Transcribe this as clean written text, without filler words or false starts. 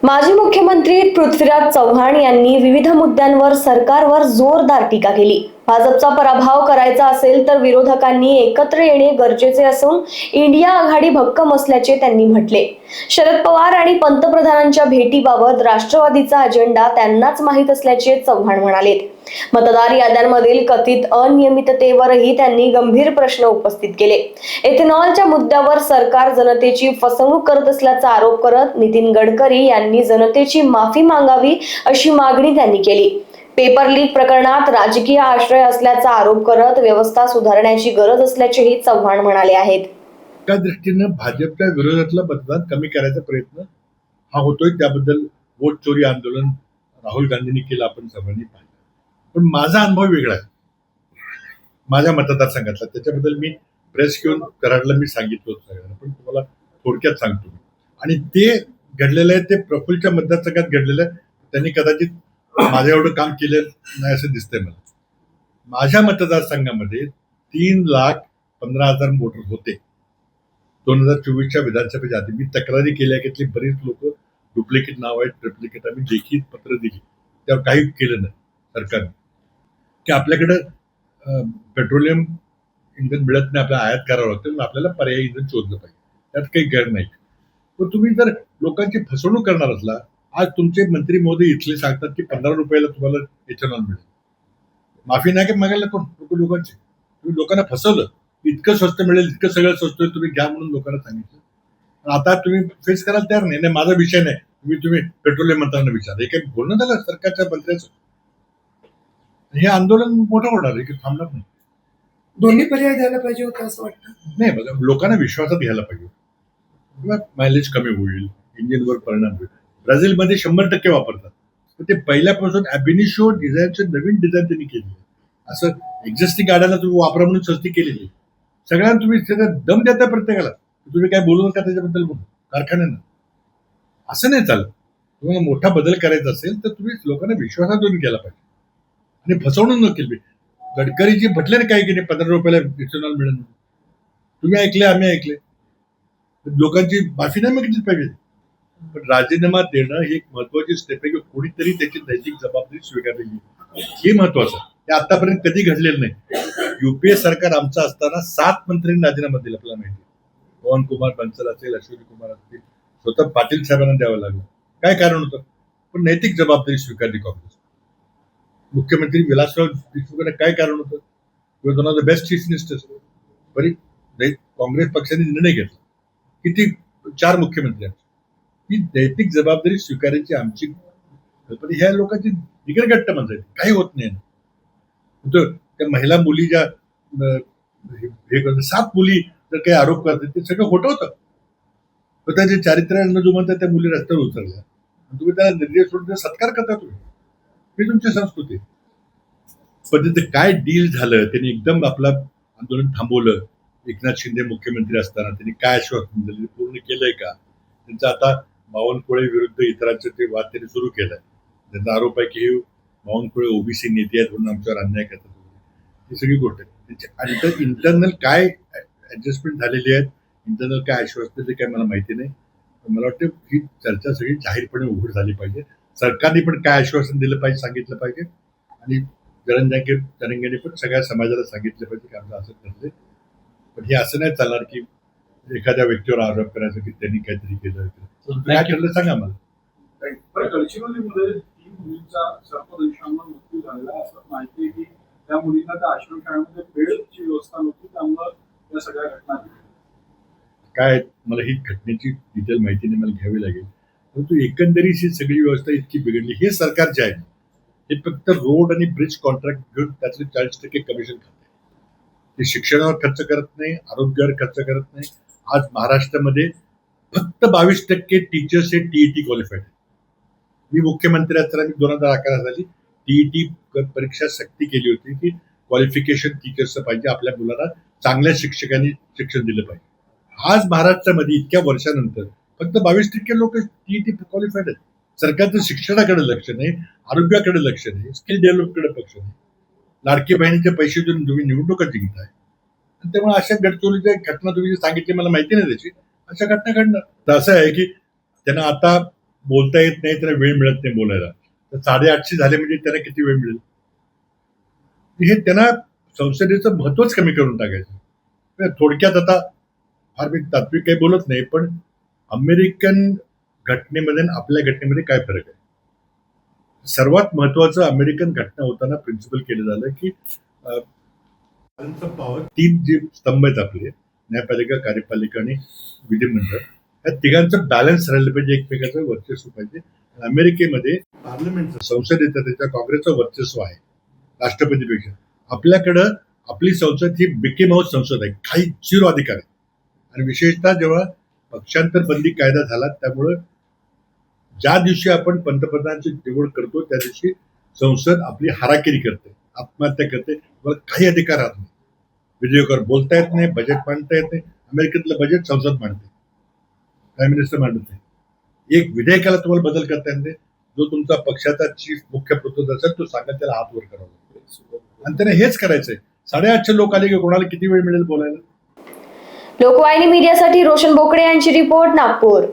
माजी मुख्यमंत्री पृथ्वीराज चव्हाण यांनी विविध मुद्द्यांवर सरकारवर जोरदार टीका केली. भाजपचा पराभव करायचा असेल तर विरोधकांनी एकत्र येणे गरजेचे असून इंडिया आघाडी भक्कम असल्याचे त्यांनी म्हटले. शरद पवार आणि पंतप्रधानांच्या भेटीबाबत राष्ट्रवादीचा अजेंडा त्यांनाच माहीत असल्याचे चव्हाण म्हणाले. मतदार याद्यांमधील कथित अनियमिततेवरही त्यांनी गंभीर प्रश्न उपस्थित केले. एथेनॉलच्या मुद्द्यावर सरकार जनतेची फसवणूक करत असल्याचा आरोप करत नितीन गडकरी यांनी जनतेची माफी मागावी अशी मागणी त्यांनी केली. पेपर लीक प्रकरणात राजकीय आश्रय असल्याचा आरोप करत व्यवस्था सुधारण्याची गरज असल्याचेही चव्हाण म्हणाले आहेत. त्या दृष्टीनं भाजपच्या विरोधातलं मतदान कमी करायचा प्रयत्न हा होतोय. त्याबद्दल वोट चोरी आंदोलन राहुल गांधींनी केलं, आपण सर्वांनी पाहिलं. पण माझा अनुभव वेगळा आहे माझ्या मतदारसंघातला. त्याच्याबद्दल मी प्रेस घेऊन कराडला मी सांगितलं होतं सगळ्यांना, पण तुम्हाला थोडक्यात सांगतो. आणि ते घडलेलं आहे ते प्रफुल्लच्या मतदारसंघात घडलेलं आहे. त्यांनी कदाचित माझं एवढं काम केलं नाही असं दिसतंय मला. माझ्या मतदारसंघामध्ये 3,15,000 वोटर होते 2024च्या विधानसभेच्या आधी. मी तक्रारी केल्या की बरीच लोक डुप्लिकेट नाव आहेत, ट्रिप्लिकेट. आम्ही लेखी पत्र दिली, त्यावर काही केलं नाही सरकारने. की आपल्याकडं पेट्रोलियम इंधन मिळत नाही, आपल्याला आयात करावं लागतं, आपल्याला पर्यायी इंधन शोधलं पाहिजे, त्यात काही गैर नाही. पण तुम्ही जर लोकांची फसवणूक करणार असला, आज तुमचे मंत्री महोदय इथले सांगतात की 15 रुपयाला तुम्हाला इथेनॉल मिळेल. माफी नाही की मागायला कोण लोकांची. तुम्ही लोकांना फसवलं, इतकं स्वस्त मिळेल, इतकं सगळं स्वस्त होईल, तुम्ही घ्या म्हणून लोकांना सांगितलं. आता तुम्ही फेस करायला तयार नाही. माझा विषय नाही, तुम्ही पेट्रोलियम मंत्र्यांना विचारा. हे काही बोलणं झालं सरकारच्या मंत्र्याचं. हे आंदोलन मोठं होणार आहे की थांबणार नाही. दोन्ही पर्याय द्यायला पाहिजे होतं असं वाटतं. नाही, बघा, लोकांना विश्वासात घ्यायला पाहिजे. मायलेज कमी होईल, इंजिनवर परिणाम होईल. ब्राझीलमध्ये 100% वापरतात. ते पहिल्यापासून ॲबिनिशो डिझाईनचे नवीन डिझाईन त्यांनी केली. असं एक्झिस्टिंग गाड्याला तुम्ही वापरा म्हणून सस्ती केलेली. सगळ्यांना तुम्ही दम देता प्रत्येकाला, तुम्ही काय बोलू नका त्याच्याबद्दल बोलू कारखान्यांना. असं नाही चालत. तुम्हाला मोठा बदल करायचा असेल तर तुम्ही लोकांना विश्वासात घेऊन गेला पाहिजे आणि फसवणूक न केली. गडकरीजी म्हटले ना काही की नाही 15 रुपयाला इथेनॉल मिळेल. तुम्ही ऐकले, आम्ही ऐकले. लोकांची माफी नाही मागितली पाहिजे. पण राजीनामा देणं ही एक महत्वाची स्टेप आहे की कोणीतरी त्याची नैतिक जबाबदारी स्वीकारलेली, हे महत्वाचं. हे आतापर्यंत कधी घडलेलं नाही. युपीए सरकार आमचं असताना 7 मंत्र्यांनी राजीनामा दिला. आपल्याला माहिती, पवन कुमार बन्सल असेल, अश्विनी कुमार असतील, स्वतः पाटील साहेबांना द्यावं लागलं. काय कारण होतं? पण नैतिक जबाबदारी स्वीकारली काँग्रेस. मुख्यमंत्री विलासराव देशमुखांना काय कारण होतं? One of the best chief ministers. बरी काँग्रेस पक्षाने निर्णय घेतला. किती 4 मुख्यमंत्री आहेत. ही नैतिक जबाबदारी स्वीकारायची आमची पण ह्या लोकांची निगरगट्ट माणसं आहेत, काही होत नाही. त्या महिला मुली ज्या हे करतात, 7 मुली जर काही आरोप करतात ते सगळं खोटं होतं. पण त्याचे चारित्र्यानं जो म्हणतात त्या मुली रस्त्यावर उतरल्या, तुम्ही त्याला निर्देश सोडून सत्कार करता. तुम्ही ही तुमची संस्कृती. पण तिथे काय डील झालं, त्यांनी एकदम आपला आंदोलन थांबवलं. एकनाथ शिंदे मुख्यमंत्री असताना त्यांनी काय आश्वासन दिलं, पूर्ण केलंय का? त्यांचं आता बावनकुळे विरुद्ध इतरांचे ते वाद त्यांनी सुरू केलाय. त्यांचा आरोप आहे की हे बावनकुळे ओबीसी नेते आहेत म्हणून आमच्यावर अन्याय करतात. ही सगळी गोष्ट आहे. त्यांची इंटरनल काय ऍडजस्टमेंट झालेली आहेत, इंटरनल काय आश्वासन ते काय मला माहिती नाही. मला वाटतं ही चर्चा सगळी जाहीरपणे उघड झाली पाहिजे. सरकारने पण काय आश्वासन दिलं पाहिजे सांगितलं पाहिजे आणि जरंग्याने पण सगळ्या समाजाला सांगितलं पाहिजे की आमचं असं ठरलंय. पण हे असं नाही चालणार की एखाद्या व्यक्तीवर आरोप करायचं की त्यांनी काहीतरी केलं. काय ठरलं सांगा मला. गडचिरोलीमध्ये 3 मुलींचा सर्पदंशामुळे मृत्यू झालेला असं माहिती आहे की त्या मुलींना त्या आश्रमशाळेमध्ये बेडची व्यवस्था नव्हती, त्यामुळे या सगळ्या घटना काय मला ही घटनेची डिटेल माहिती नाही, मला घ्यावी लागेल. परंतु एकंदरीत ही सगळी व्यवस्था इतकी बिघडली. हे सरकार जे आहे हे फक्त रोड आणि ब्रिज कॉन्ट्रॅक्ट घेऊन त्यातले 40% कमिशन खाते. ते शिक्षणावर खर्च करत नाही, आरोग्यावर खर्च करत नाही. आज महाराष्ट्रामध्ये फक्त 22% टीचर्स हे टीईटी क्वालिफाईड आहेत. मी मुख्यमंत्री असताना मी 2011 साली टीईटी परीक्षा सक्ती केली होती की क्वालिफिकेशन टीचर्सचं पाहिजे. आपल्या मुलांना चांगल्या शिक्षकांनी शिक्षण दिलं पाहिजे. आज महाराष्ट्रामध्ये इतक्या वर्षानंतर फक्त 22% लोक टीईटी क्वालिफाईड आहेत. सरकारचं शिक्षणाकडे लक्ष नाही, आरोग्याकडे लक्ष नाही, स्किल डेव्हलपकडे लक्ष नाही. लाडकी बहिणीचे पैसे देऊन तुम्ही निवडणुका जिंकताय. त्यामुळे अशा गडचिरोलीच्या घटना तुम्ही जी सांगितली मला माहिती नाही त्याची, अशा घटना घडणार. तर असं आहे की त्यांना आता बोलता येत नाही, त्याला वेळ मिळत नाही बोलायला, तर 8:30 झाले म्हणजे त्याला किती वेळ मिळेल? हे त्यांना संसदेचं महत्वच कमी करून टाकायचं. तर थोडक्यात आता फार मी तात्विक काही बोलत नाही, पण अमेरिकन घटनेमध्ये आणि आपल्या घटनेमध्ये काय फरक आहे? सर्वात महत्वाचं अमेरिकन घटना होताना प्रिन्सिपल केलं झालं की पॉवर 3 जे स्तंभ आहेत आपले, न्यायपालिका, कार्यपालिका आणि विधिमंडळ, या तिघांचं बॅलन्स राहिलं पाहिजे, एकमेकाचं वर्चस्व पाहिजे. अमेरिकेमध्ये पार्लमेंटचं, संसदेचं, त्याच्या काँग्रेसचं वर्चस्व आहे राष्ट्रपतीपेक्षा. आपल्याकडं आपली संसद ही मिकी माऊस संसद आहे, काही 0 अधिकार आहे. आणि विशेषतः जेव्हा पक्षांतर बंदी कायदा झाला, त्यामुळं ज्या दिवशी आपण पंतप्रधानांची निवड करतो त्या दिवशी संसद आपली हाराकिरी करते, आत्महत्या करते, मला काही अधिकार राहत नाही. विधेयकावर बोलता येत नाही, बजेट मांडता येत नाही. अमेरिकेतलं बजेट संसद मांडते, प्राईम मिनिस्टर मांडत नाही. एक विधेयकाला तुम्हाला बदल करता येत नाही. जो तुमचा पक्षाचा चीफ मुख्य प्रतोद असेल तो सांगा, त्याला हात वर करावा. आणि त्याने हेच करायचंय. 8:30 लोक आले की कोणाला किती वेळ मिळेल बोलायला? लोकवाहिनी मीडियासाठी रोशन बोकडे यांची रिपोर्ट, नागपूर.